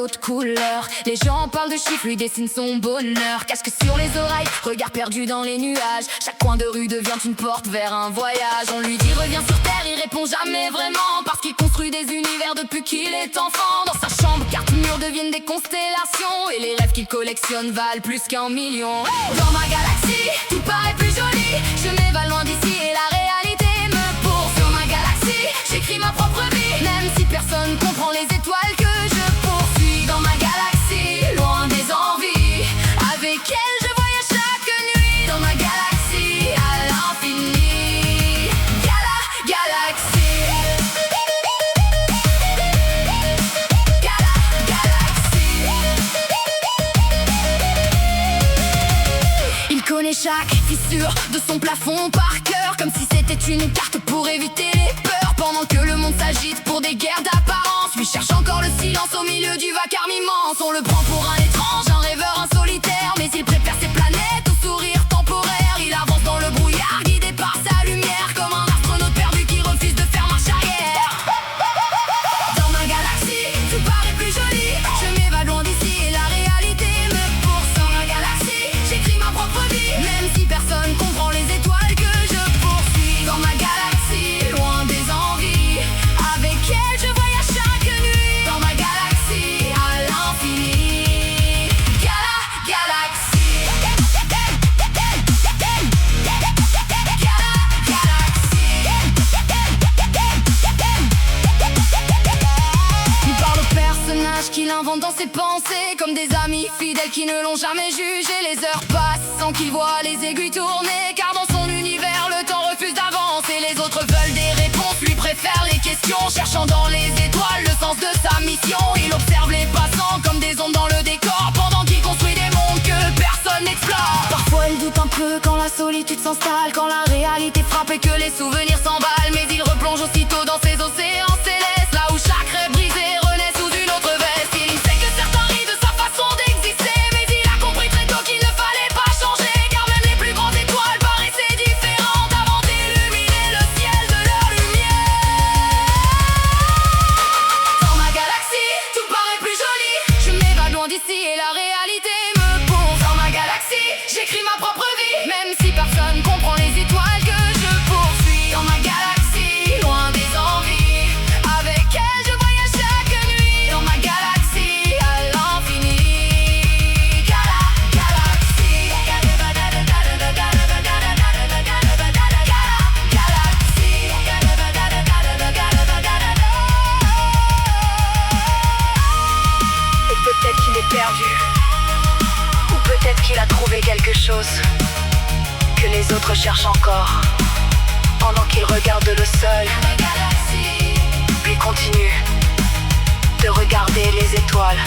d'autres couleurs. Les gens parlent de chiffres, lui dessine son bonheur. Casque sur les oreilles, regard perdu dans les nuages. Chaque coin de rue devient une porte vers un voyage. On lui dit reviens sur terre, il répond jamais vraiment, parce qu'il construit des univers depuis qu'il est enfant. Dans sa chambre, cartes murs deviennent des constellations, et les rêves qu'il collectionne valent plus qu'1 million. Dans ma galaxie, tout paraît plus joli. Je m'évade loin d'ici et la réalité me poursuit. Dans ma galaxie, j'écris ma propre vie, même si personne comprend les étoiles que je poursuis. Dans ma galaxie, loin des envies, avec elle je voyage chaque nuit. Dans ma galaxie, à l'infini. Galaxie. Il connaît chaque fissure de son plafond par cœur, comme si c'était une carte pour éviter les peurs. Pendant que le monde s'agite pour des guerres d'apparence, lui cherche encore le silence au milieu du vacarme immense. On le prend pour un étrange, un rêveur, un solitaire, mais il préfère ses planètes au sourire temporaire. Il avance dans le brouillard, guidé par sa lumière, comme un astronaute perdu qui refuse de faire marche arrière. Dans ma galaxie, tout paraît plus joli. Je m'évade loin d'ici et la réalité me poursuit. Dans ma galaxie, j'écris ma propre vie, même si personne comprend les étoiles que je poursuis. Dans ma galaxie, loin des envies, avec elle je voyage chaque nuit. Dans ma galaxie, à l'infini. Galaxie. Il parle aux personnages qu'il invente dans ses pensées, comme des amis fidèles qui ne l'ont jamais jugé. Les heures passent sans qu'il voit les aiguilles tourner, car dans son univers le temps refuse d'avancer. Les autres veulent des réponses, lui préfère les questions, cherchant dans les étoiles le sens de sa mission. Il observe les passants comme des ondes dans le décor, pendant qu'il construit des mondes que personne n'explore. Parfois il doute un peu quand la solitude s'installe, quand la réalité frappe et que les souvenirs s'emballent. Mais il replonge aussitôt dans ses océans célestes, là où chaque rêve brisé renaît sous une autre veste. Il sait que certains rient de sa façon d'exister, mais il a compris très tôt qu'il ne fallait pas changer, car même les plus grandes étoiles paraissaient différentes avant d'illuminer le ciel de leur lumière. Dans ma galaxie, tout paraît plus joli. Je m'évade loin d'ici et la réalité me poursuit. Dans ma galaxie, j'écris ma propre vie, même si personne comprend les étoiles que je poursuis. Dans ma galaxie, loin des envies, avec elle je voyage chaque nuit. Dans ma galaxie, à l'infini. Galaxie. Et peut-être qu'il est perdu, ou peut-être qu'il a trouvé quelque chose que les autres cherchent encore, pendant qu'il regarde le sol, puis continue de regarder les étoiles.